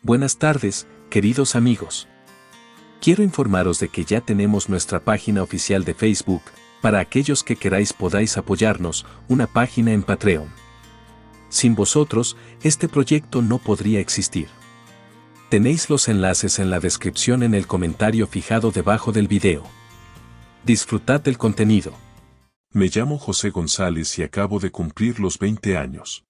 Buenas tardes, queridos amigos. Quiero informaros de que ya tenemos nuestra página oficial de Facebook, para aquellos que queráis podáis apoyarnos, una página en Patreon. Sin vosotros, este proyecto no podría existir. Tenéis los enlaces en la descripción en el comentario fijado debajo del video. Disfrutad del contenido. Me llamo José González y acabo de cumplir los 20 años.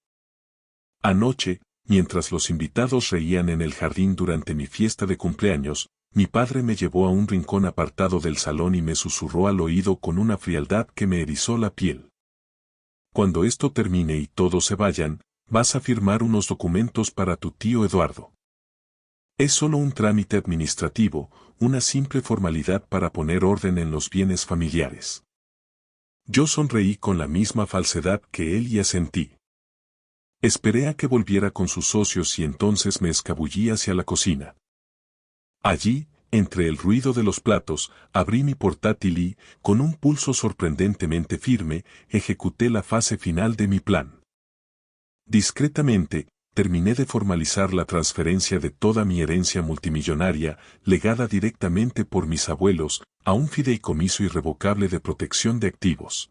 Anoche, mientras los invitados reían en el jardín durante mi fiesta de cumpleaños, mi padre me llevó a un rincón apartado del salón y me susurró al oído con una frialdad que me erizó la piel. Cuando esto termine y todos se vayan, vas a firmar unos documentos para tu tío Eduardo. Es solo un trámite administrativo, una simple formalidad para poner orden en los bienes familiares. Yo sonreí con la misma falsedad que él y asentí. Esperé a que volviera con sus socios y entonces me escabullí hacia la cocina. Allí, entre el ruido de los platos, abrí mi portátil y, con un pulso sorprendentemente firme, ejecuté la fase final de mi plan. Discretamente, terminé de formalizar la transferencia de toda mi herencia multimillonaria, legada directamente por mis abuelos, a un fideicomiso irrevocable de protección de activos.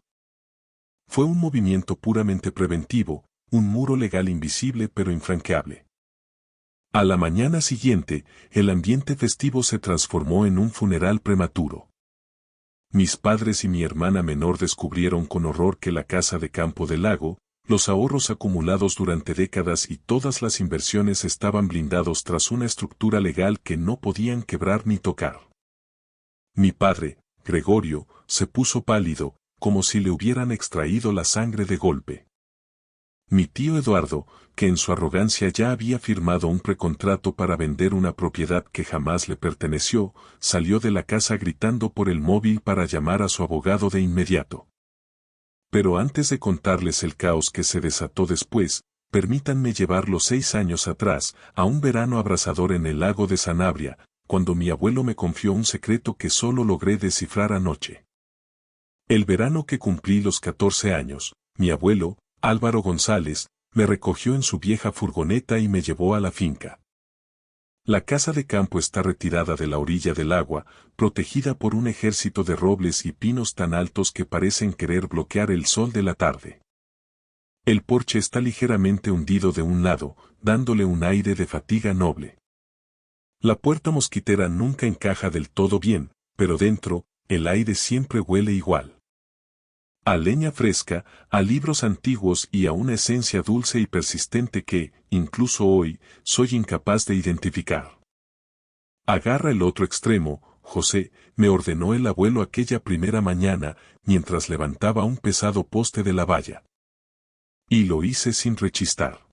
Fue un movimiento puramente preventivo, un muro legal invisible pero infranqueable. A la mañana siguiente, el ambiente festivo se transformó en un funeral prematuro. Mis padres y mi hermana menor descubrieron con horror que la casa de campo del lago, los ahorros acumulados durante décadas y todas las inversiones estaban blindados tras una estructura legal que no podían quebrar ni tocar. Mi padre, Gregorio, se puso pálido, como si le hubieran extraído la sangre de golpe. Mi tío Eduardo, que en su arrogancia ya había firmado un precontrato para vender una propiedad que jamás le perteneció, salió de la casa gritando por el móvil para llamar a su abogado de inmediato. Pero antes de contarles el caos que se desató después, permítanme llevarlos 6 años atrás, a un verano abrasador en el lago de Sanabria, cuando mi abuelo me confió un secreto que solo logré descifrar anoche. El verano que cumplí los 14 años, mi abuelo, Álvaro González, me recogió en su vieja furgoneta y me llevó a la finca. La casa de campo está retirada de la orilla del agua, protegida por un ejército de robles y pinos tan altos que parecen querer bloquear el sol de la tarde. El porche está ligeramente hundido de un lado, dándole un aire de fatiga noble. La puerta mosquitera nunca encaja del todo bien, pero dentro, el aire siempre huele igual. A leña fresca, a libros antiguos y a una esencia dulce y persistente que, incluso hoy, soy incapaz de identificar. Agarra el otro extremo, José, me ordenó el abuelo aquella primera mañana, mientras levantaba un pesado poste de la valla. Y lo hice sin rechistar.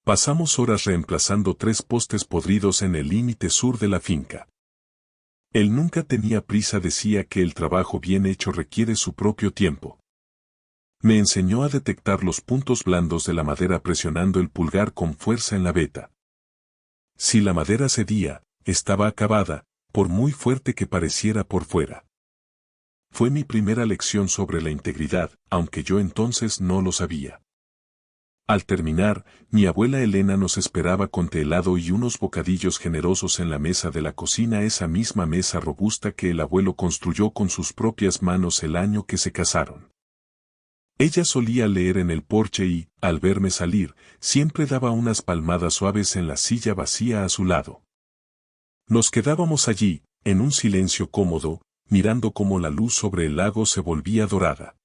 Pasamos horas reemplazando 3 postes podridos en el límite sur de la finca. Él nunca tenía prisa, decía que el trabajo bien hecho requiere su propio tiempo. Me enseñó a detectar los puntos blandos de la madera presionando el pulgar con fuerza en la veta. Si la madera cedía, estaba acabada, por muy fuerte que pareciera por fuera. Fue mi primera lección sobre la integridad, aunque yo entonces no lo sabía. Al terminar, mi abuela Elena nos esperaba con té helado y unos bocadillos generosos en la mesa de la cocina, esa misma mesa robusta que el abuelo construyó con sus propias manos el año que se casaron. Ella solía leer en el porche y, al verme salir, siempre daba unas palmadas suaves en la silla vacía a su lado. Nos quedábamos allí, en un silencio cómodo, mirando cómo la luz sobre el lago se volvía dorada.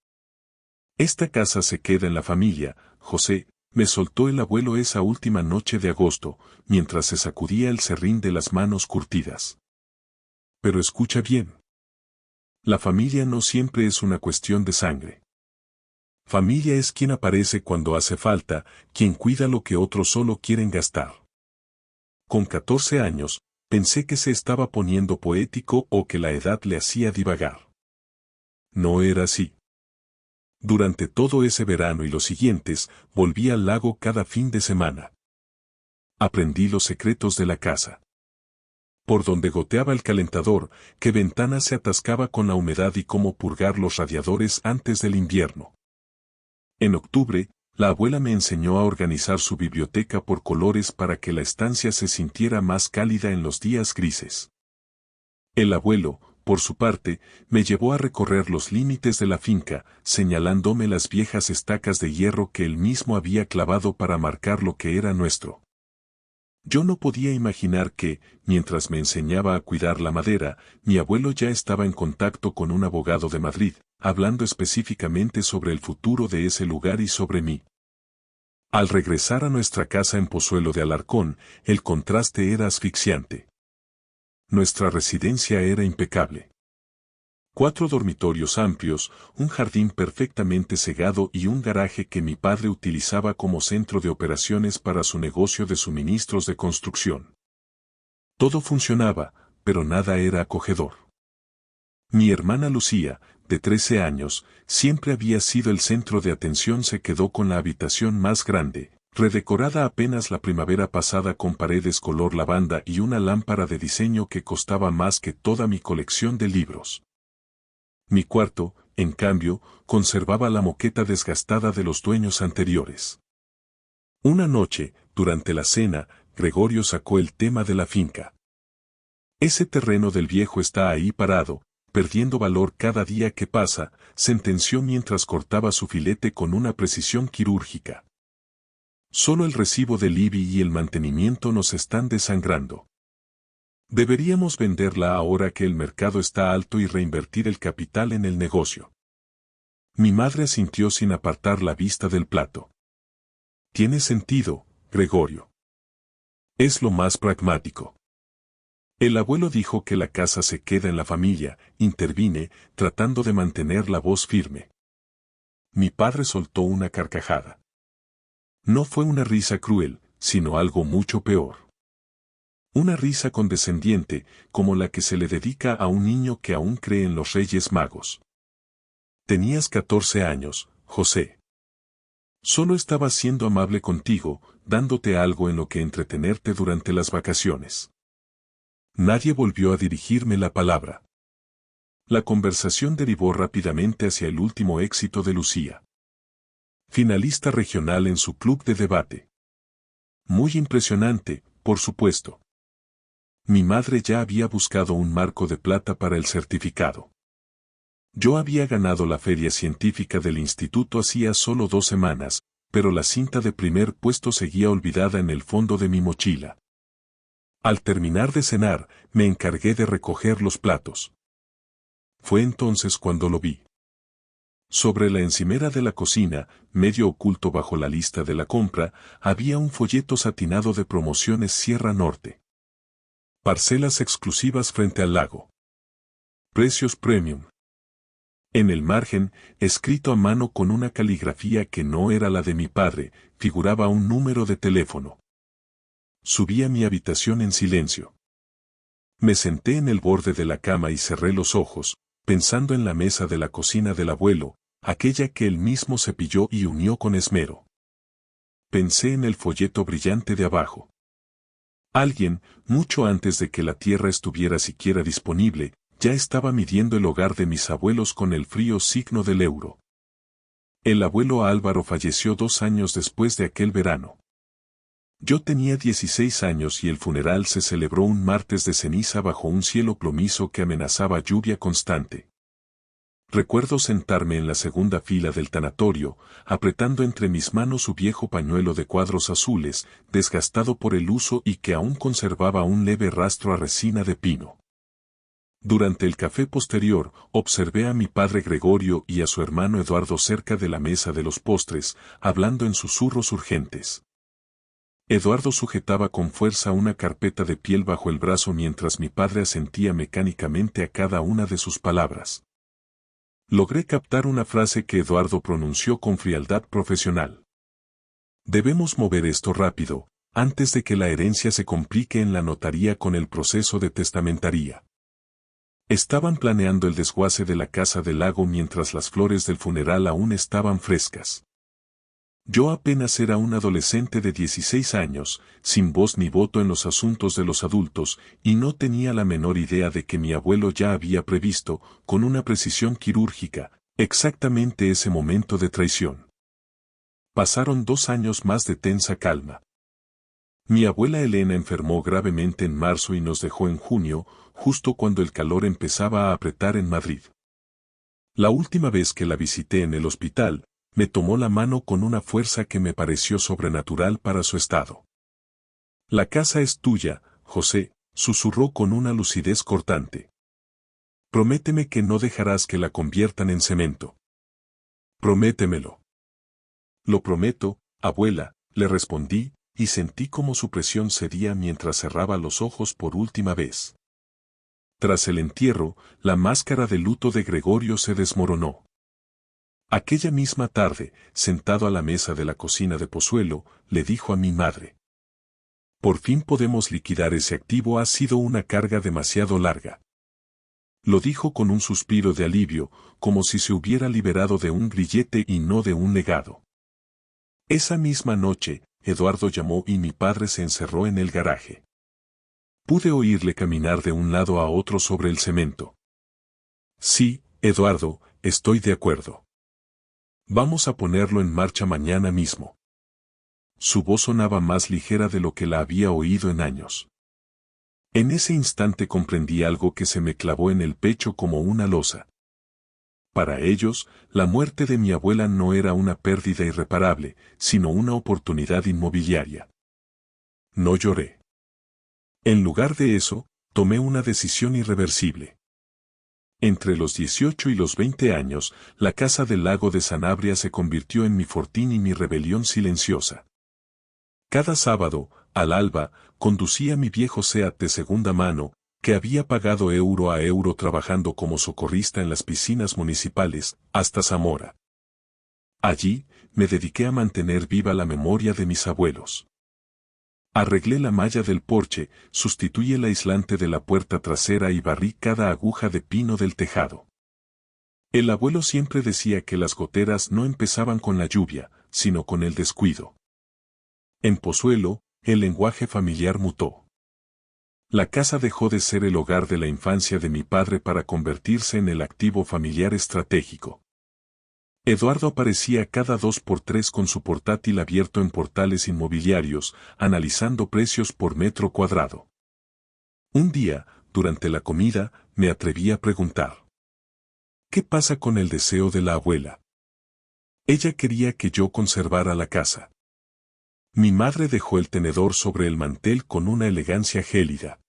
Esta casa se queda en la familia, José, me soltó el abuelo esa última noche de agosto, mientras se sacudía el serrín de las manos curtidas. Pero escucha bien. La familia no siempre es una cuestión de sangre. Familia es quien aparece cuando hace falta, quien cuida lo que otros solo quieren gastar. Con 14 años, pensé que se estaba poniendo poético o que la edad le hacía divagar. No era así. Durante todo ese verano y los siguientes, volví al lago cada fin de semana. Aprendí los secretos de la casa. Por donde goteaba el calentador, qué ventana se atascaba con la humedad y cómo purgar los radiadores antes del invierno. En octubre, La abuela me enseñó a organizar su biblioteca por colores para que la estancia se sintiera más cálida en los días grises. El abuelo, por su parte, me llevó a recorrer los límites de la finca, señalándome las viejas estacas de hierro que él mismo había clavado para marcar lo que era nuestro. Yo no podía imaginar que, mientras me enseñaba a cuidar la madera, mi abuelo ya estaba en contacto con un abogado de Madrid, hablando específicamente sobre el futuro de ese lugar y sobre mí. Al regresar a nuestra casa en Pozuelo de Alarcón, el contraste era asfixiante. Nuestra residencia era impecable. 4 dormitorios amplios, un jardín perfectamente segado y un garaje que mi padre utilizaba como centro de operaciones para su negocio de suministros de construcción. Todo funcionaba, pero nada era acogedor. Mi hermana Lucía, de 13 años, siempre había sido el centro de atención. Se quedó con la habitación más grande, redecorada apenas la primavera pasada con paredes color lavanda y una lámpara de diseño que costaba más que toda mi colección de libros. Mi cuarto, en cambio, conservaba la moqueta desgastada de los dueños anteriores. Una noche, durante la cena, Gregorio sacó el tema de la finca. Ese terreno del viejo está ahí parado, perdiendo valor cada día que pasa, sentenció mientras cortaba su filete con una precisión quirúrgica. Solo el recibo del IBI y el mantenimiento nos están desangrando. Deberíamos venderla ahora que el mercado está alto y reinvertir el capital en el negocio. Mi madre asintió sin apartar la vista del plato. Tiene sentido, Gregorio. Es lo más pragmático. El abuelo dijo que la casa se queda en la familia, intervine, tratando de mantener la voz firme. Mi padre soltó una carcajada. No fue una risa cruel, sino algo mucho peor. Una risa condescendiente, como la que se le dedica a un niño que aún cree en los Reyes Magos. Tenías 14 años, José. Solo estaba siendo amable contigo, dándote algo en lo que entretenerte durante las vacaciones. Nadie volvió a dirigirme la palabra. La conversación derivó rápidamente hacia el último éxito de Lucía. Finalista regional en su club de debate. Muy impresionante, por supuesto. Mi madre ya había buscado un marco de plata para el certificado. Yo había ganado la feria científica del instituto hacía solo 2 semanas, pero la cinta de primer puesto seguía olvidada en el fondo de mi mochila. Al terminar de cenar, me encargué de recoger los platos. Fue entonces cuando lo vi. Sobre la encimera de la cocina, medio oculto bajo la lista de la compra, había un folleto satinado de promociones Sierra Norte. Parcelas exclusivas frente al lago. Precios premium. En el margen, escrito a mano con una caligrafía que no era la de mi padre, figuraba un número de teléfono. Subí a mi habitación en silencio. Me senté en el borde de la cama y cerré los ojos, pensando en la mesa de la cocina del abuelo, aquella que él mismo cepilló y unió con esmero. Pensé en el folleto brillante de abajo. Alguien, mucho antes de que la tierra estuviera siquiera disponible, ya estaba midiendo el hogar de mis abuelos con el frío signo del euro. El abuelo Álvaro falleció 2 años después de aquel verano. Yo tenía 16 años y el funeral se celebró un martes de ceniza bajo un cielo plomizo que amenazaba lluvia constante. Recuerdo sentarme en la segunda fila del tanatorio, apretando entre mis manos su viejo pañuelo de cuadros azules, desgastado por el uso y que aún conservaba un leve rastro a resina de pino. Durante el café posterior, observé a mi padre Gregorio y a su hermano Eduardo cerca de la mesa de los postres, hablando en susurros urgentes. Eduardo sujetaba con fuerza una carpeta de piel bajo el brazo mientras mi padre asentía mecánicamente a cada una de sus palabras. Logré captar una frase que Eduardo pronunció con frialdad profesional. Debemos mover esto rápido, antes de que la herencia se complique en la notaría con el proceso de testamentaría. Estaban planeando el desguace de la casa del lago mientras las flores del funeral aún estaban frescas. Yo apenas era un adolescente de 16 años, sin voz ni voto en los asuntos de los adultos, y no tenía la menor idea de que mi abuelo ya había previsto, con una precisión quirúrgica, exactamente ese momento de traición. Pasaron 2 años más de tensa calma. Mi abuela Elena enfermó gravemente en marzo y nos dejó en junio, justo cuando el calor empezaba a apretar en Madrid. La última vez que la visité en el hospital, me tomó la mano con una fuerza que me pareció sobrenatural para su estado. La casa es tuya, José, susurró con una lucidez cortante. Prométeme que no dejarás que la conviertan en cemento. Prométemelo. Lo prometo, abuela, le respondí, y sentí como su presión cedía mientras cerraba los ojos por última vez. Tras el entierro, la máscara de luto de Gregorio se desmoronó. Aquella misma tarde, sentado a la mesa de la cocina de Pozuelo, le dijo a mi madre: por fin podemos liquidar ese activo, ha sido una carga demasiado larga. Lo dijo con un suspiro de alivio, como si se hubiera liberado de un grillete y no de un legado. Esa misma noche, Eduardo llamó y mi padre se encerró en el garaje. Pude oírle caminar de un lado a otro sobre el cemento. Sí, Eduardo, estoy de acuerdo. Vamos a ponerlo en marcha mañana mismo. Su voz sonaba más ligera de lo que la había oído en años. En ese instante comprendí algo que se me clavó en el pecho como una losa. Para ellos, la muerte de mi abuela no era una pérdida irreparable, sino una oportunidad inmobiliaria. No lloré. En lugar de eso, tomé una decisión irreversible. Entre los 18 y los 20 años, la casa del lago de Sanabria se convirtió en mi fortín y mi rebelión silenciosa. Cada sábado, al alba, conducía mi viejo Seat de segunda mano, que había pagado euro a euro trabajando como socorrista en las piscinas municipales, hasta Zamora. Allí, me dediqué a mantener viva la memoria de mis abuelos. Arreglé la malla del porche, sustituí el aislante de la puerta trasera y barrí cada aguja de pino del tejado. El abuelo siempre decía que las goteras no empezaban con la lluvia, sino con el descuido. En Pozuelo, el lenguaje familiar mutó. La casa dejó de ser el hogar de la infancia de mi padre para convertirse en el activo familiar estratégico. Eduardo aparecía cada 2 por 3 con su portátil abierto en portales inmobiliarios, analizando precios por metro cuadrado. Un día, durante la comida, me atreví a preguntar: ¿qué pasa con el deseo de la abuela? Ella quería que yo conservara la casa. Mi madre dejó el tenedor sobre el mantel con una elegancia gélida.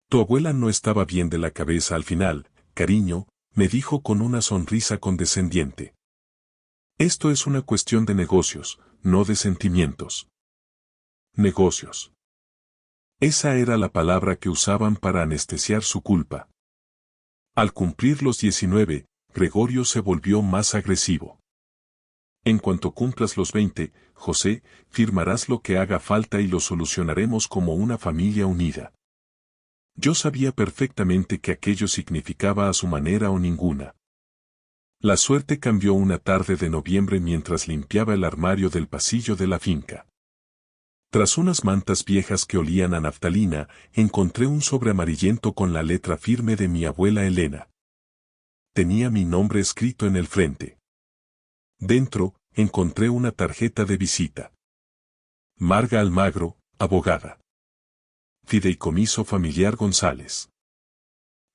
Tu abuela no estaba bien de la cabeza al final, cariño, me dijo con una sonrisa condescendiente. Esto es una cuestión de negocios, no de sentimientos. Negocios. Esa era la palabra que usaban para anestesiar su culpa. Al cumplir los 19, Gregorio se volvió más agresivo. En cuanto cumplas los 20, José, firmarás lo que haga falta y lo solucionaremos como una familia unida. Yo sabía perfectamente que aquello significaba a su manera o ninguna. La suerte cambió una tarde de noviembre mientras limpiaba el armario del pasillo de la finca. Tras unas mantas viejas que olían a naftalina, encontré un sobre amarillento con la letra firme de mi abuela Elena. Tenía mi nombre escrito en el frente. Dentro, encontré una tarjeta de visita. Marga Almagro, abogada. Fideicomiso Familiar González.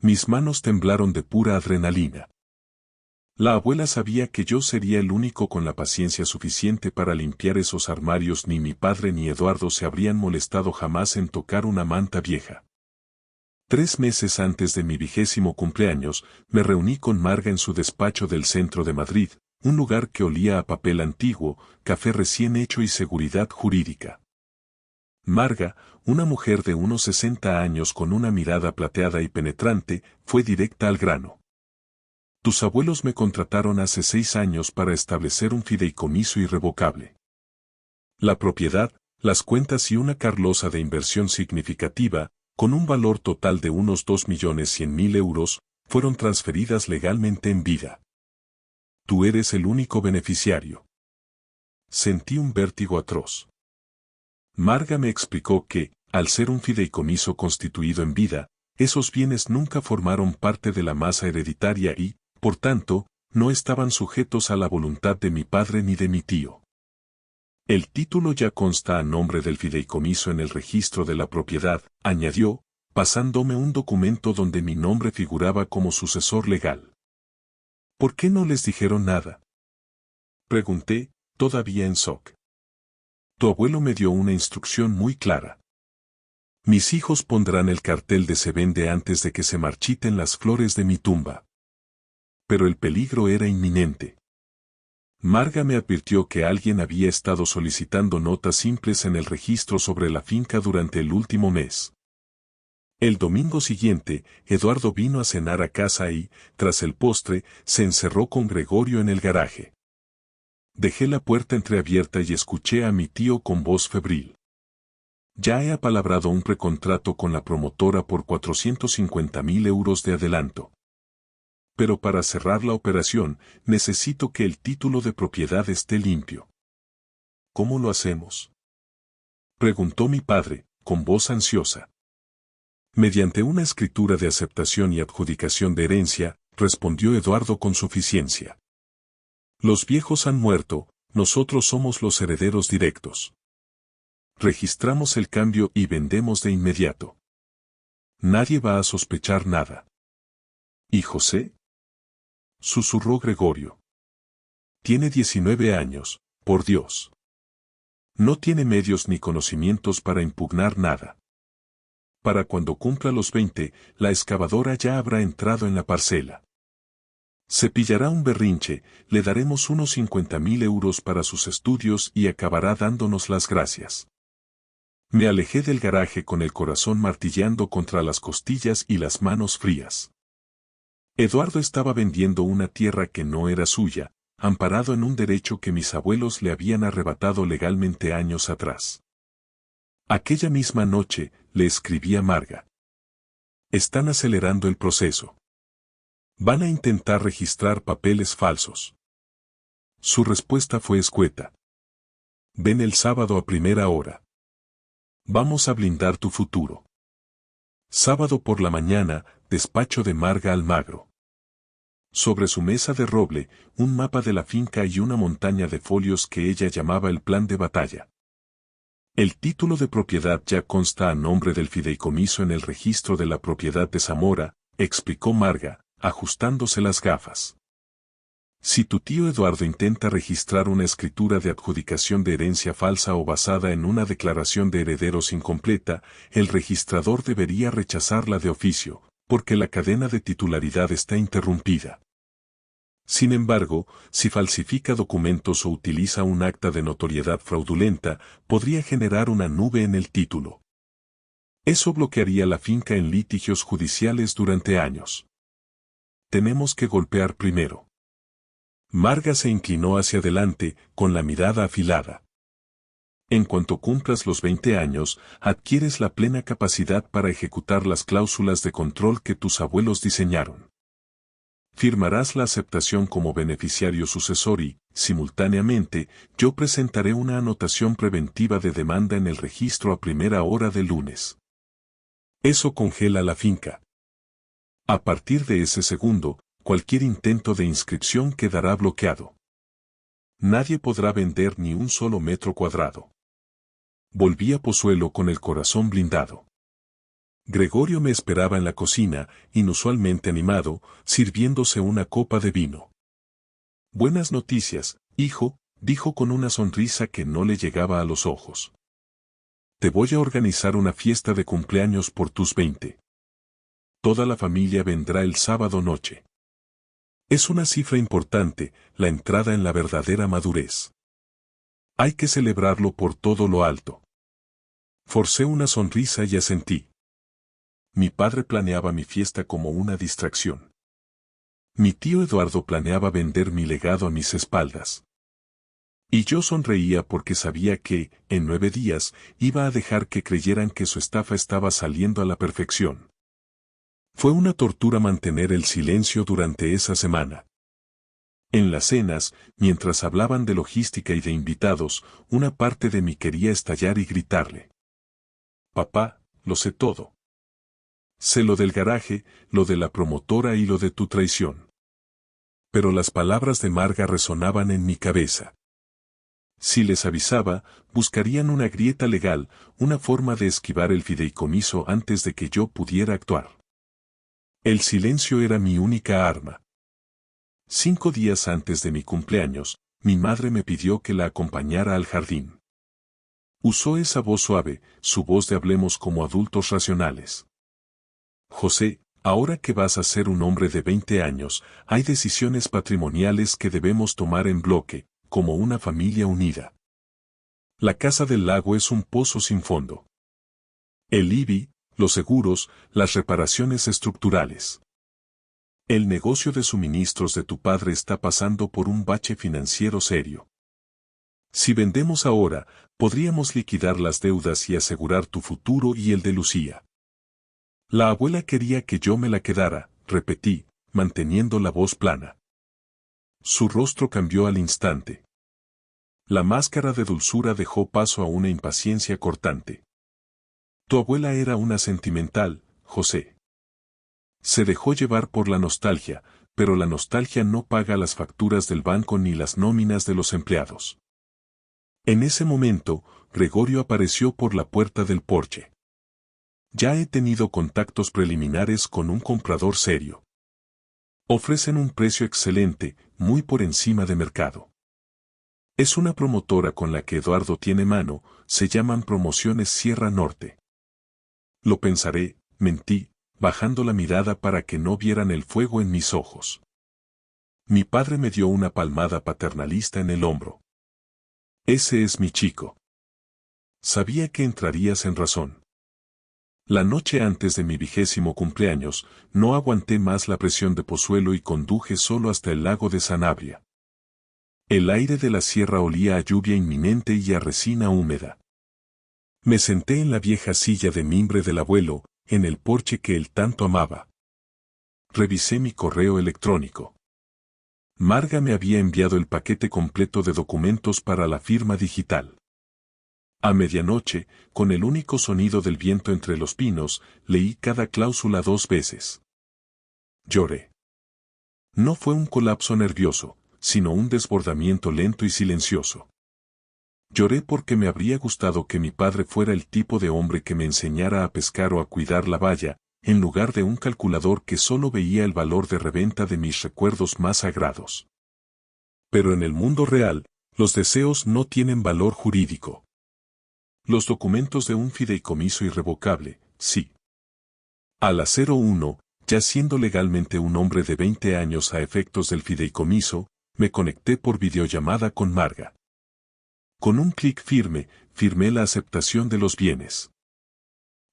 Mis manos temblaron de pura adrenalina. La abuela sabía que yo sería el único con la paciencia suficiente para limpiar esos armarios. Ni mi padre ni Eduardo se habrían molestado jamás en tocar una manta vieja. 3 meses antes de mi 20º cumpleaños, me reuní con Marga en su despacho del centro de Madrid, un lugar que olía a papel antiguo, café recién hecho y seguridad jurídica. Marga, una mujer de unos 60 años con una mirada plateada y penetrante, fue directa al grano. Tus abuelos me contrataron hace 6 años para establecer un fideicomiso irrevocable. La propiedad, las cuentas y una carlosa de inversión significativa, con un valor total de unos 2.100.000 euros, fueron transferidas legalmente en vida. Tú eres el único beneficiario. Sentí un vértigo atroz. Marga me explicó que, al ser un fideicomiso constituido en vida, esos bienes nunca formaron parte de la masa hereditaria y, por tanto, no estaban sujetos a la voluntad de mi padre ni de mi tío. El título ya consta a nombre del fideicomiso en el registro de la propiedad, añadió, pasándome un documento donde mi nombre figuraba como sucesor legal. ¿Por qué no les dijeron nada? Pregunté, todavía en shock. Tu abuelo me dio una instrucción muy clara. Mis hijos pondrán el cartel de se vende antes de que se marchiten las flores de mi tumba. Pero el peligro era inminente. Marga me advirtió que alguien había estado solicitando notas simples en el registro sobre la finca durante el último mes. El domingo siguiente, Eduardo vino a cenar a casa y, tras el postre, se encerró con Gregorio en el garaje. Dejé la puerta entreabierta y escuché a mi tío con voz febril. Ya he apalabrado un precontrato con la promotora por 450.000 euros de adelanto. Pero para cerrar la operación, necesito que el título de propiedad esté limpio. ¿Cómo lo hacemos?, preguntó mi padre, con voz ansiosa. Mediante una escritura de aceptación y adjudicación de herencia, respondió Eduardo con suficiencia. Los viejos han muerto, nosotros somos los herederos directos. Registramos el cambio y vendemos de inmediato. Nadie va a sospechar nada. ¿Y José?, susurró Gregorio. Tiene 19 años, por Dios. No tiene medios ni conocimientos para impugnar nada. Para cuando cumpla los 20, la excavadora ya habrá entrado en la parcela. Se pillará un berrinche, le daremos unos 50.000 euros para sus estudios y acabará dándonos las gracias. Me alejé del garaje con el corazón martilleando contra las costillas y las manos frías. Eduardo estaba vendiendo una tierra que no era suya, amparado en un derecho que mis abuelos le habían arrebatado legalmente años atrás. Aquella misma noche, le escribí a Marga. Están acelerando el proceso. Van a intentar registrar papeles falsos. Su respuesta fue escueta. Ven el sábado a primera hora. Vamos a blindar tu futuro. Sábado por la mañana, despacho de Marga Almagro. Sobre su mesa de roble, un mapa de la finca y una montaña de folios que ella llamaba el plan de batalla. El título de propiedad ya consta a nombre del fideicomiso en el registro de la propiedad de Zamora, explicó Marga, ajustándose las gafas. Si tu tío Eduardo intenta registrar una escritura de adjudicación de herencia falsa o basada en una declaración de herederos incompleta, el registrador debería rechazarla de oficio, porque la cadena de titularidad está interrumpida. Sin embargo, si falsifica documentos o utiliza un acta de notoriedad fraudulenta, podría generar una nube en el título. Eso bloquearía la finca en litigios judiciales durante años. Tenemos que golpear primero. Marga se inclinó hacia adelante, con la mirada afilada. En cuanto cumplas los 20 años, adquieres la plena capacidad para ejecutar las cláusulas de control que tus abuelos diseñaron. Firmarás la aceptación como beneficiario sucesor y, simultáneamente, yo presentaré una anotación preventiva de demanda en el registro a primera hora del lunes. Eso congela la finca. A partir de ese segundo, cualquier intento de inscripción quedará bloqueado. Nadie podrá vender ni un solo metro cuadrado. Volví a Pozuelo con el corazón blindado. Gregorio me esperaba en la cocina, inusualmente animado, sirviéndose una copa de vino. Buenas noticias, hijo, dijo con una sonrisa que no le llegaba a los ojos. Te voy a organizar una fiesta de cumpleaños por tus 20. Toda la familia vendrá el sábado noche. Es una cifra importante, la entrada en la verdadera madurez. Hay que celebrarlo por todo lo alto. Forcé una sonrisa y asentí. Mi padre planeaba mi fiesta como una distracción. Mi tío Eduardo planeaba vender mi legado a mis espaldas. Y yo sonreía porque sabía que, en 9 días, iba a dejar que creyeran que su estafa estaba saliendo a la perfección. Fue una tortura mantener el silencio durante esa semana. En las cenas, mientras hablaban de logística y de invitados, una parte de mí quería estallar y gritarle. Papá, lo sé todo. Sé lo del garaje, lo de la promotora y lo de tu traición. Pero las palabras de Marga resonaban en mi cabeza. Si les avisaba, buscarían una grieta legal, una forma de esquivar el fideicomiso antes de que yo pudiera actuar. El silencio era mi única arma. 5 días antes de mi cumpleaños, mi madre me pidió que la acompañara al jardín. Usó esa voz suave, su voz de hablemos como adultos racionales. José, ahora que vas a ser un hombre de 20 años, hay decisiones patrimoniales que debemos tomar en bloque, como una familia unida. La Casa del Lago es un pozo sin fondo. El IBI, los seguros, las reparaciones estructurales. El negocio de suministros de tu padre está pasando por un bache financiero serio. Si vendemos ahora, podríamos liquidar las deudas y asegurar tu futuro y el de Lucía. La abuela quería que yo me la quedara, repetí, manteniendo la voz plana. Su rostro cambió al instante. La máscara de dulzura dejó paso a una impaciencia cortante. Tu abuela era una sentimental, José. Se dejó llevar por la nostalgia, pero la nostalgia no paga las facturas del banco ni las nóminas de los empleados. En ese momento, Gregorio apareció por la puerta del porche. Ya he tenido contactos preliminares con un comprador serio. Ofrecen un precio excelente, muy por encima de mercado. Es una promotora con la que Eduardo tiene mano, se llaman Promociones Sierra Norte. Lo pensaré, mentí, bajando la mirada para que no vieran el fuego en mis ojos. Mi padre me dio una palmada paternalista en el hombro. Ese es mi chico. Sabía que entrarías en razón. La noche antes de mi 20º cumpleaños, no aguanté más la presión de Pozuelo y conduje solo hasta el lago de Sanabria. El aire de la sierra olía a lluvia inminente y a resina húmeda. Me senté en la vieja silla de mimbre del abuelo, en el porche que él tanto amaba. Revisé mi correo electrónico. Marga me había enviado el paquete completo de documentos para la firma digital. A medianoche, con el único sonido del viento entre los pinos, leí cada cláusula 2 veces. Lloré. No fue un colapso nervioso, sino un desbordamiento lento y silencioso. Lloré porque me habría gustado que mi padre fuera el tipo de hombre que me enseñara a pescar o a cuidar la valla, en lugar de un calculador que solo veía el valor de reventa de mis recuerdos más sagrados. Pero en el mundo real, los deseos no tienen valor jurídico. Los documentos de un fideicomiso irrevocable, sí. A las 01, ya siendo legalmente un hombre de 20 años a efectos del fideicomiso, me conecté por videollamada con Marga. Con un clic firme, firmé la aceptación de los bienes.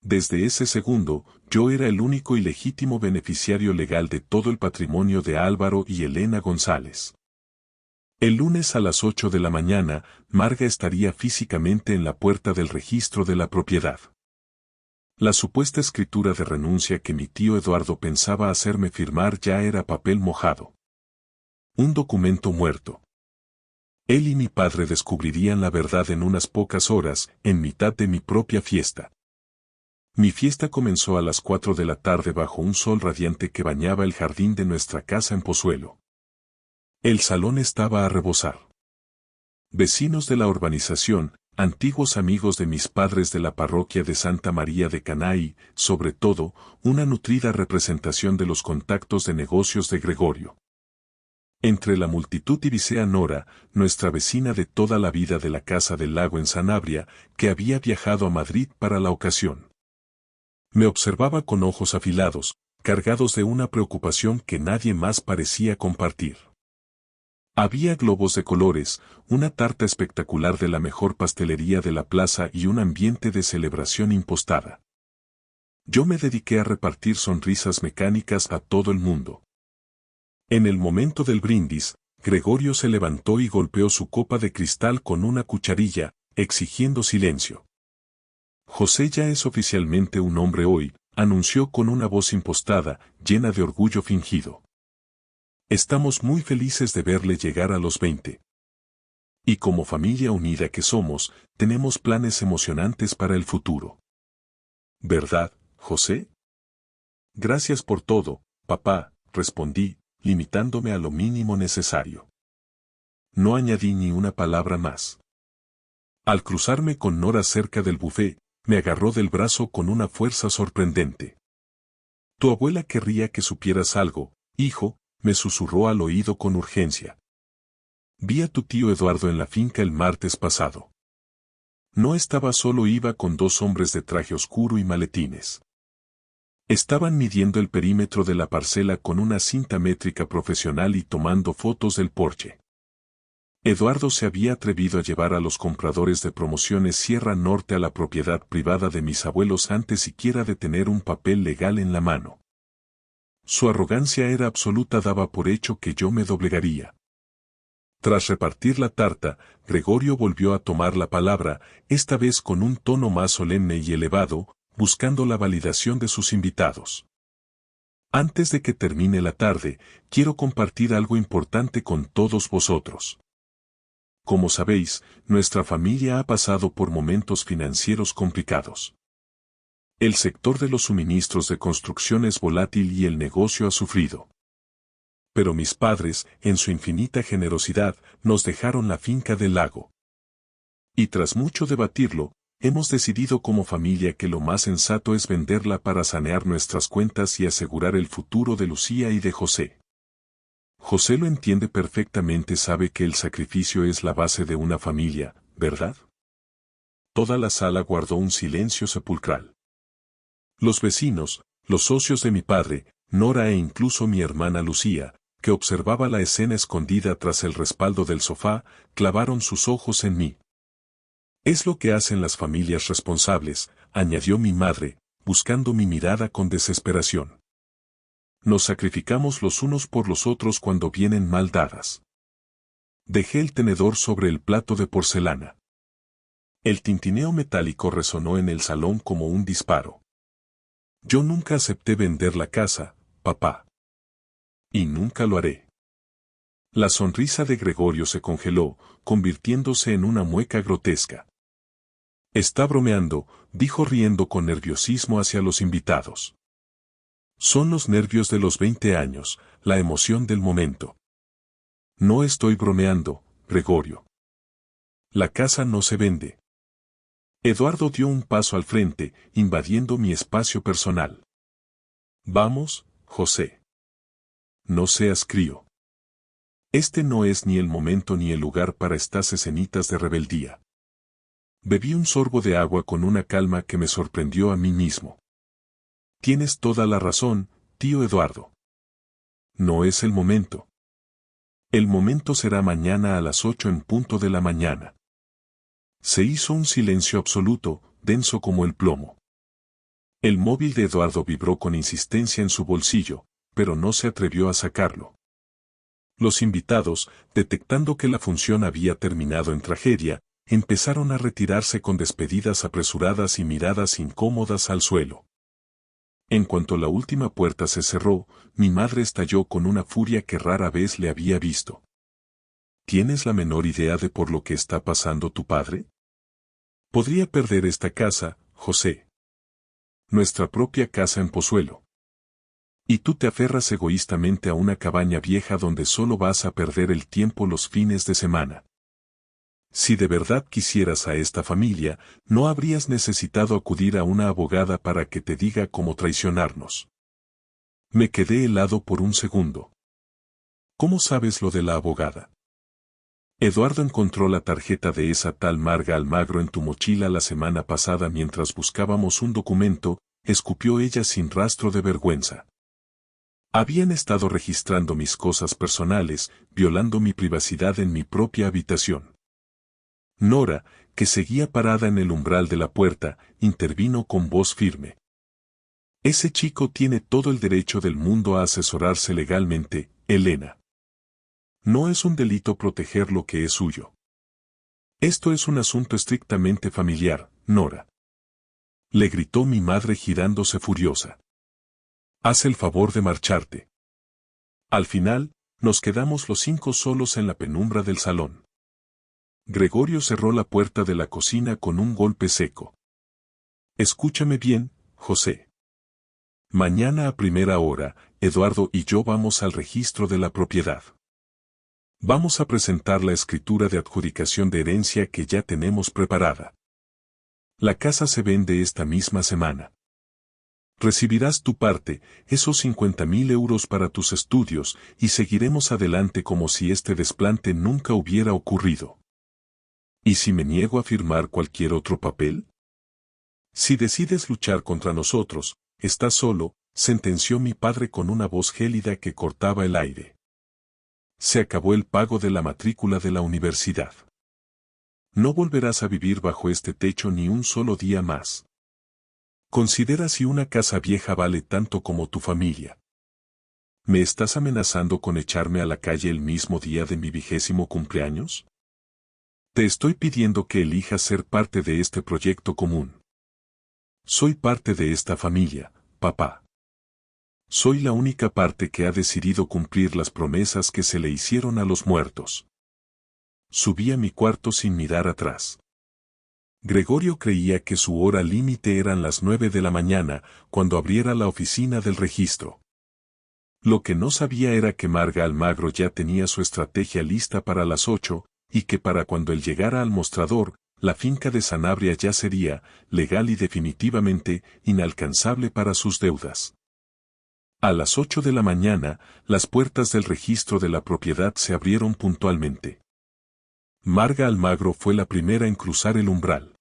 Desde ese segundo, yo era el único y legítimo beneficiario legal de todo el patrimonio de Álvaro y Elena González. El lunes a las 8 de la mañana, Marga estaría físicamente en la puerta del registro de la propiedad. La supuesta escritura de renuncia que mi tío Eduardo pensaba hacerme firmar ya era papel mojado. Un documento muerto. Él y mi padre descubrirían la verdad en unas pocas horas, en mitad de mi propia fiesta. Mi fiesta comenzó a las 4 de la tarde bajo un sol radiante que bañaba el jardín de nuestra casa en Pozuelo. El salón estaba a rebosar. Vecinos de la urbanización, antiguos amigos de mis padres de la parroquia de Santa María de Caná y, sobre todo, una nutrida representación de los contactos de negocios de Gregorio. Entre la multitud divisé a Nora, nuestra vecina de toda la vida de la Casa del Lago en Sanabria, que había viajado a Madrid para la ocasión. Me observaba con ojos afilados, cargados de una preocupación que nadie más parecía compartir. Había globos de colores, una tarta espectacular de la mejor pastelería de la plaza y un ambiente de celebración impostada. Yo me dediqué a repartir sonrisas mecánicas a todo el mundo. En el momento del brindis, Gregorio se levantó y golpeó su copa de cristal con una cucharilla, exigiendo silencio. José ya es oficialmente un hombre hoy, anunció con una voz impostada, llena de orgullo fingido. Estamos muy felices de verle llegar a los 20. Y como familia unida que somos, tenemos planes emocionantes para el futuro. ¿Verdad, José? Gracias por todo, papá, respondí, limitándome a lo mínimo necesario. No añadí ni una palabra más. Al cruzarme con Nora cerca del buffet, me agarró del brazo con una fuerza sorprendente. Tu abuela querría que supieras algo, hijo, me susurró al oído con urgencia. Vi a tu tío Eduardo en la finca el martes pasado. No estaba solo, iba con 2 hombres de traje oscuro y maletines. Estaban midiendo el perímetro de la parcela con una cinta métrica profesional y tomando fotos del porche. Eduardo se había atrevido a llevar a los compradores de Promociones Sierra Norte a la propiedad privada de mis abuelos antes siquiera de tener un papel legal en la mano. Su arrogancia era absoluta, daba por hecho que yo me doblegaría. Tras repartir la tarta, Gregorio volvió a tomar la palabra, esta vez con un tono más solemne y elevado, buscando la validación de sus invitados. Antes de que termine la tarde, quiero compartir algo importante con todos vosotros. Como sabéis, nuestra familia ha pasado por momentos financieros complicados. El sector de los suministros de construcción es volátil y el negocio ha sufrido. Pero mis padres, en su infinita generosidad, nos dejaron la finca del lago. Y tras mucho debatirlo, hemos decidido como familia que lo más sensato es venderla para sanear nuestras cuentas y asegurar el futuro de Lucía y de José. José lo entiende perfectamente, sabe que el sacrificio es la base de una familia, ¿verdad? Toda la sala guardó un silencio sepulcral. Los vecinos, los socios de mi padre, Nora e incluso mi hermana Lucía, que observaba la escena escondida tras el respaldo del sofá, clavaron sus ojos en mí. Es lo que hacen las familias responsables, añadió mi madre, buscando mi mirada con desesperación. Nos sacrificamos los unos por los otros cuando vienen mal dadas. Dejé el tenedor sobre el plato de porcelana. El tintineo metálico resonó en el salón como un disparo. Yo nunca acepté vender la casa, papá. Y nunca lo haré. La sonrisa de Gregorio se congeló, convirtiéndose en una mueca grotesca. Está bromeando, dijo riendo con nerviosismo hacia los invitados. Son los nervios de los 20 años, la emoción del momento. No estoy bromeando, Gregorio. La casa no se vende. Eduardo dio un paso al frente, invadiendo mi espacio personal. Vamos, José. No seas crío. Este no es ni el momento ni el lugar para estas escenitas de rebeldía. Bebí un sorbo de agua con una calma que me sorprendió a mí mismo. Tienes toda la razón, tío Eduardo. No es el momento. El momento será mañana a las 8 en punto de la mañana. Se hizo un silencio absoluto, denso como el plomo. El móvil de Eduardo vibró con insistencia en su bolsillo, pero no se atrevió a sacarlo. Los invitados, detectando que la función había terminado en tragedia, empezaron a retirarse con despedidas apresuradas y miradas incómodas al suelo. En cuanto la última puerta se cerró, mi madre estalló con una furia que rara vez le había visto. ¿Tienes la menor idea de por lo que está pasando tu padre? Podría perder esta casa, José. Nuestra propia casa en Pozuelo. Y tú te aferras egoístamente a una cabaña vieja donde solo vas a perder el tiempo los fines de semana. Si de verdad quisieras a esta familia, no habrías necesitado acudir a una abogada para que te diga cómo traicionarnos. Me quedé helado por un segundo. ¿Cómo sabes lo de la abogada? Eduardo encontró la tarjeta de esa tal Marga Almagro en tu mochila la semana pasada mientras buscábamos un documento, escupió ella sin rastro de vergüenza. Habían estado registrando mis cosas personales, violando mi privacidad en mi propia habitación. Nora, que seguía parada en el umbral de la puerta, intervino con voz firme. Ese chico tiene todo el derecho del mundo a asesorarse legalmente, Elena. No es un delito proteger lo que es suyo. Esto es un asunto estrictamente familiar, Nora. Le gritó mi madre girándose furiosa. Haz el favor de marcharte. Al final, nos quedamos los 5 solos en la penumbra del salón. Gregorio cerró la puerta de la cocina con un golpe seco. Escúchame bien, José. Mañana a primera hora, Eduardo y yo vamos al registro de la propiedad. Vamos a presentar la escritura de adjudicación de herencia que ya tenemos preparada. La casa se vende esta misma semana. Recibirás tu parte, esos 50.000 euros para tus estudios, y seguiremos adelante como si este desplante nunca hubiera ocurrido. ¿Y si me niego a firmar cualquier otro papel? Si decides luchar contra nosotros, estás solo, sentenció mi padre con una voz gélida que cortaba el aire. Se acabó el pago de la matrícula de la universidad. No volverás a vivir bajo este techo ni un solo día más. Considera si una casa vieja vale tanto como tu familia. ¿Me estás amenazando con echarme a la calle el mismo día de mi 20º cumpleaños? Te estoy pidiendo que elijas ser parte de este proyecto común. Soy parte de esta familia, papá. Soy la única parte que ha decidido cumplir las promesas que se le hicieron a los muertos. Subí a mi cuarto sin mirar atrás. Gregorio creía que su hora límite eran las 9 de la mañana, cuando abriera la oficina del registro. Lo que no sabía era que Marga Almagro ya tenía su estrategia lista para las 8, y que para cuando él llegara al mostrador, la finca de Sanabria ya sería, legal y definitivamente, inalcanzable para sus deudas. A las 8 de la mañana, las puertas del registro de la propiedad se abrieron puntualmente. Marga Almagro fue la primera en cruzar el umbral.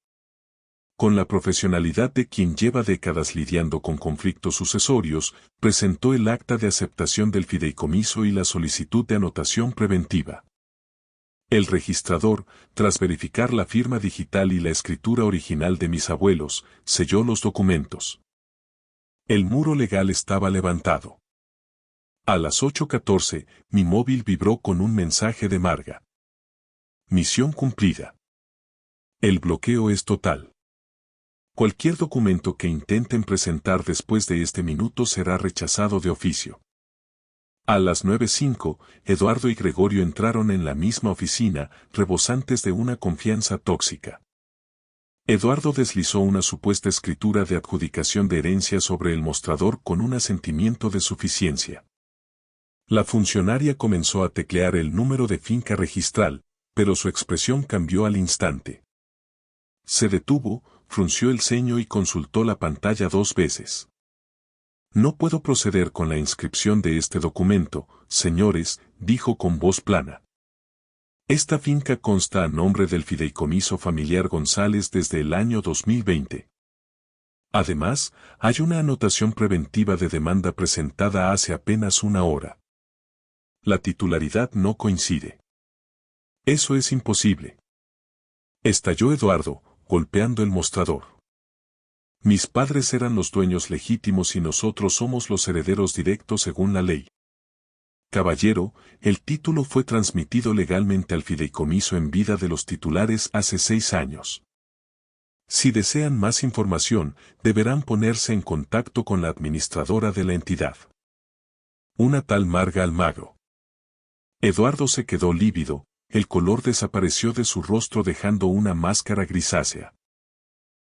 Con la profesionalidad de quien lleva décadas lidiando con conflictos sucesorios, presentó el acta de aceptación del fideicomiso y la solicitud de anotación preventiva. El registrador, tras verificar la firma digital y la escritura original de mis abuelos, selló los documentos. El muro legal estaba levantado. A las 8:14, mi móvil vibró con un mensaje de Marga. Misión cumplida. El bloqueo es total. Cualquier documento que intenten presentar después de este minuto será rechazado de oficio. A las 9:05, Eduardo y Gregorio entraron en la misma oficina, rebosantes de una confianza tóxica. Eduardo deslizó una supuesta escritura de adjudicación de herencia sobre el mostrador con un asentimiento de suficiencia. La funcionaria comenzó a teclear el número de finca registral, pero su expresión cambió al instante. Se detuvo, frunció el ceño y consultó la pantalla 2 veces. No puedo proceder con la inscripción de este documento, señores, dijo con voz plana. Esta finca consta a nombre del fideicomiso familiar González desde el año 2020. Además, hay una anotación preventiva de demanda presentada hace apenas una hora. La titularidad no coincide. Eso es imposible. Estalló Eduardo, golpeando el mostrador. Mis padres eran los dueños legítimos y nosotros somos los herederos directos según la ley. Caballero, el título fue transmitido legalmente al fideicomiso en vida de los titulares hace 6 años. Si desean más información, deberán ponerse en contacto con la administradora de la entidad. Una tal Marga Almagro. Eduardo se quedó lívido, el color desapareció de su rostro dejando una máscara grisácea.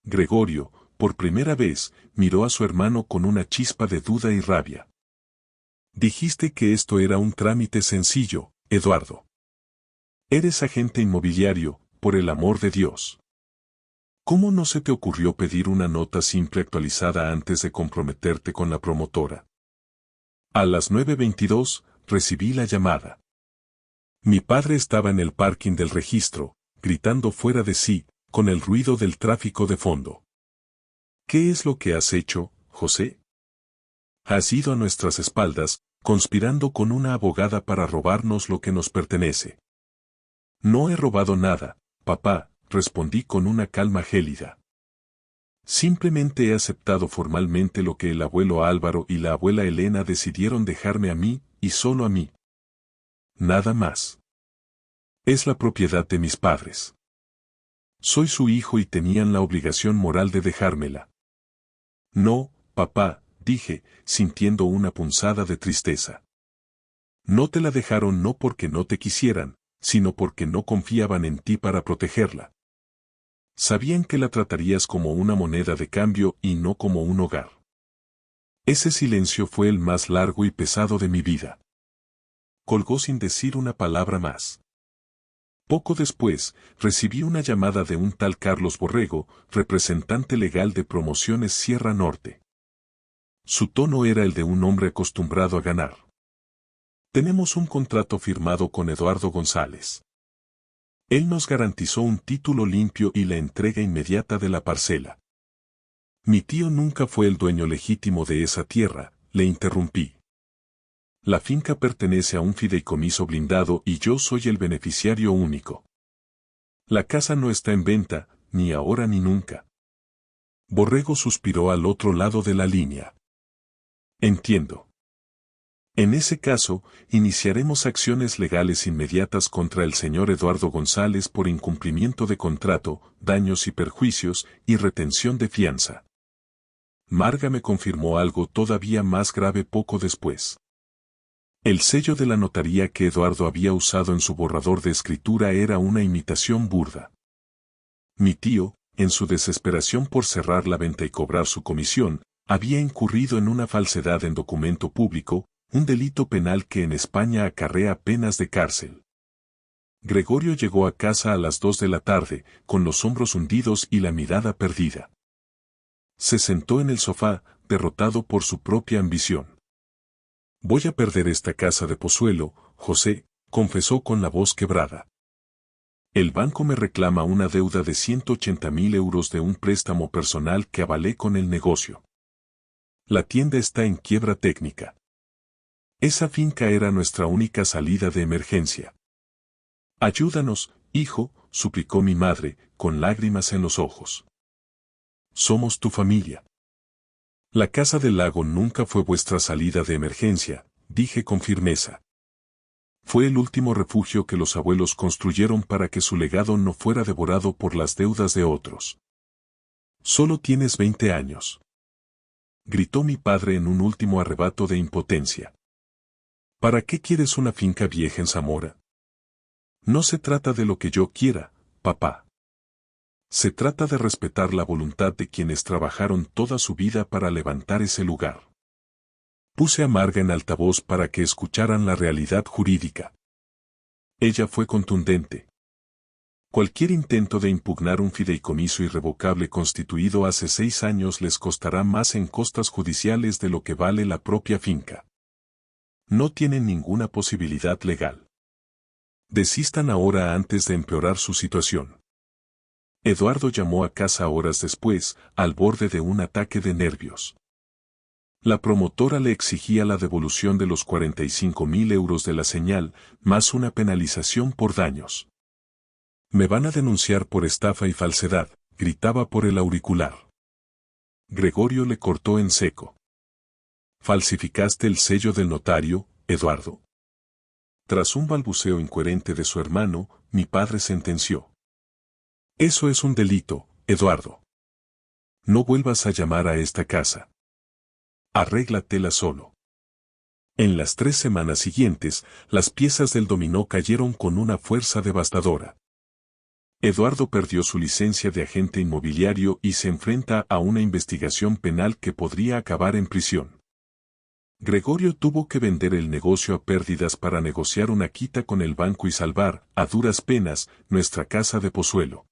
Gregorio, por primera vez, miró a su hermano con una chispa de duda y rabia. Dijiste que esto era un trámite sencillo, Eduardo. Eres agente inmobiliario, por el amor de Dios. ¿Cómo no se te ocurrió pedir una nota simple actualizada antes de comprometerte con la promotora? A las 9:22, recibí la llamada. Mi padre estaba en el parking del registro, gritando fuera de sí, con el ruido del tráfico de fondo. ¿Qué es lo que has hecho, José? Has ido a nuestras espaldas, conspirando con una abogada para robarnos lo que nos pertenece. No he robado nada, papá, respondí con una calma gélida. Simplemente he aceptado formalmente lo que el abuelo Álvaro y la abuela Elena decidieron dejarme a mí, y solo a mí. Nada más. Es la propiedad de mis padres. Soy su hijo y tenían la obligación moral de dejármela. No, papá, dije, sintiendo una punzada de tristeza. No te la dejaron no porque no te quisieran, sino porque no confiaban en ti para protegerla. Sabían que la tratarías como una moneda de cambio y no como un hogar. Ese silencio fue el más largo y pesado de mi vida. Colgó sin decir una palabra más. Poco después, recibí una llamada de un tal Carlos Borrego, representante legal de Promociones Sierra Norte. Su tono era el de un hombre acostumbrado a ganar. Tenemos un contrato firmado con Eduardo González. Él nos garantizó un título limpio y la entrega inmediata de la parcela. Mi tío nunca fue el dueño legítimo de esa tierra, le interrumpí. La finca pertenece a un fideicomiso blindado y yo soy el beneficiario único. La casa no está en venta, ni ahora ni nunca. Borrego suspiró al otro lado de la línea. Entiendo. En ese caso, iniciaremos acciones legales inmediatas contra el señor Eduardo González por incumplimiento de contrato, daños y perjuicios, y retención de fianza. Marga me confirmó algo todavía más grave poco después. El sello de la notaría que Eduardo había usado en su borrador de escritura era una imitación burda. Mi tío, en su desesperación por cerrar la venta y cobrar su comisión, había incurrido en una falsedad en documento público, un delito penal que en España acarrea penas de cárcel. Gregorio llegó a casa a las 2 de la tarde, con los hombros hundidos y la mirada perdida. Se sentó en el sofá, derrotado por su propia ambición. Voy a perder esta casa de Pozuelo, José, confesó con la voz quebrada. El banco me reclama una deuda de 180.000 euros de un préstamo personal que avalé con el negocio. La tienda está en quiebra técnica. Esa finca era nuestra única salida de emergencia. Ayúdanos, hijo, suplicó mi madre, con lágrimas en los ojos. Somos tu familia. La casa del lago nunca fue vuestra salida de emergencia, dije con firmeza. Fue el último refugio que los abuelos construyeron para que su legado no fuera devorado por las deudas de otros. Solo tienes 20 años. Gritó mi padre en un último arrebato de impotencia. ¿Para qué quieres una finca vieja en Zamora? No se trata de lo que yo quiera, papá. Se trata de respetar la voluntad de quienes trabajaron toda su vida para levantar ese lugar. Puse a Marga en altavoz para que escucharan la realidad jurídica. Ella fue contundente. Cualquier intento de impugnar un fideicomiso irrevocable constituido hace 6 años les costará más en costas judiciales de lo que vale la propia finca. No tienen ninguna posibilidad legal. Desistan ahora antes de empeorar su situación. Eduardo llamó a casa horas después, al borde de un ataque de nervios. La promotora le exigía la devolución de los 45.000 euros de la señal, más una penalización por daños. Me van a denunciar por estafa y falsedad, gritaba por el auricular. Gregorio le cortó en seco. Falsificaste el sello del notario, Eduardo. Tras un balbuceo incoherente de su hermano, mi padre sentenció. Eso es un delito, Eduardo. No vuelvas a llamar a esta casa. Arréglatela solo. En las 3 semanas siguientes, las piezas del dominó cayeron con una fuerza devastadora. Eduardo perdió su licencia de agente inmobiliario y se enfrenta a una investigación penal que podría acabar en prisión. Gregorio tuvo que vender el negocio a pérdidas para negociar una quita con el banco y salvar, a duras penas, nuestra casa de Pozuelo.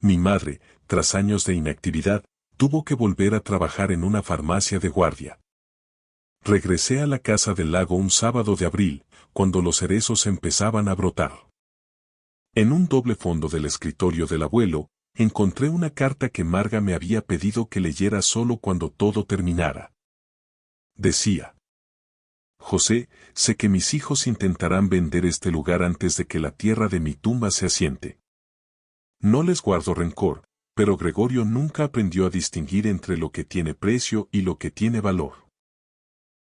Mi madre, tras años de inactividad, tuvo que volver a trabajar en una farmacia de guardia. Regresé a la casa del lago un sábado de abril, cuando los cerezos empezaban a brotar. En un doble fondo del escritorio del abuelo, encontré una carta que Marga me había pedido que leyera solo cuando todo terminara. Decía: José, sé que mis hijos intentarán vender este lugar antes de que la tierra de mi tumba se asiente. No les guardo rencor, pero Gregorio nunca aprendió a distinguir entre lo que tiene precio y lo que tiene valor.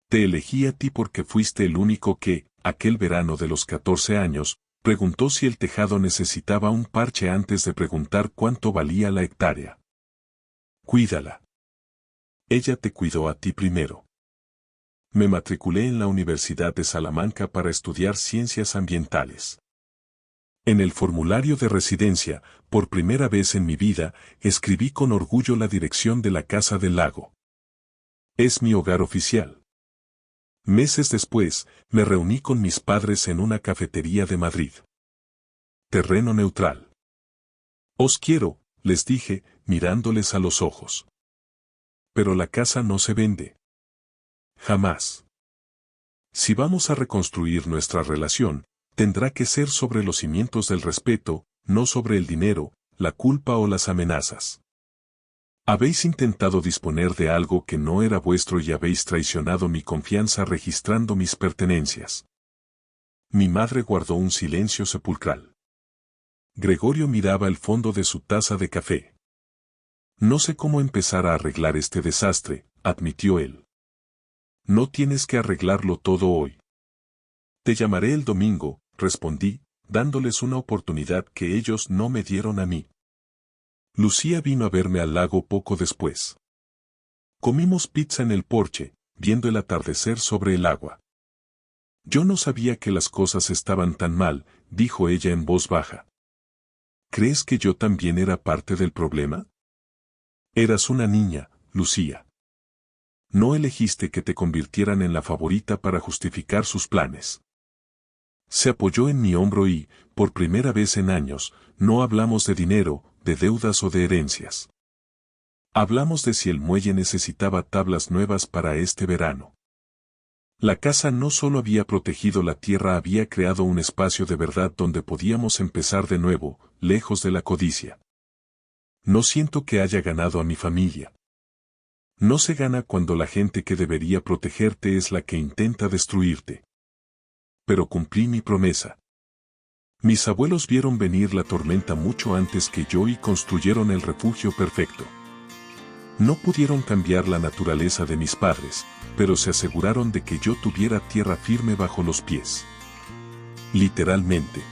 Te elegí a ti porque fuiste el único que, aquel verano de los 14 años, preguntó si el tejado necesitaba un parche antes de preguntar cuánto valía la hectárea. Cuídala. Ella te cuidó a ti primero. Me matriculé en la Universidad de Salamanca para estudiar ciencias ambientales. En el formulario de residencia, por primera vez en mi vida, escribí con orgullo la dirección de la Casa del Lago. Es mi hogar oficial. Meses después, me reuní con mis padres en una cafetería de Madrid. Terreno neutral. Os quiero, les dije, mirándoles a los ojos. Pero la casa no se vende. Jamás. Si vamos a reconstruir nuestra relación, tendrá que ser sobre los cimientos del respeto, no sobre el dinero, la culpa o las amenazas. Habéis intentado disponer de algo que no era vuestro y habéis traicionado mi confianza registrando mis pertenencias. Mi madre guardó un silencio sepulcral. Gregorio miraba el fondo de su taza de café. No sé cómo empezar a arreglar este desastre, admitió él. No tienes que arreglarlo todo hoy. Te llamaré el domingo, respondí, dándoles una oportunidad que ellos no me dieron a mí. Lucía vino a verme al lago poco después. Comimos pizza en el porche, viendo el atardecer sobre el agua. Yo no sabía que las cosas estaban tan mal, dijo ella en voz baja. ¿Crees que yo también era parte del problema? Eras una niña, Lucía. No elegiste que te convirtieran en la favorita para justificar sus planes. Se apoyó en mi hombro y, por primera vez en años, no hablamos de dinero, de deudas o de herencias. Hablamos de si el muelle necesitaba tablas nuevas para este verano. La casa no solo había protegido la tierra, había creado un espacio de verdad donde podíamos empezar de nuevo, lejos de la codicia. No siento que haya ganado a mi familia. No se gana cuando la gente que debería protegerte es la que intenta destruirte. Pero cumplí mi promesa. Mis abuelos vieron venir la tormenta mucho antes que yo y construyeron el refugio perfecto. No pudieron cambiar la naturaleza de mis padres, pero se aseguraron de que yo tuviera tierra firme bajo los pies. Literalmente.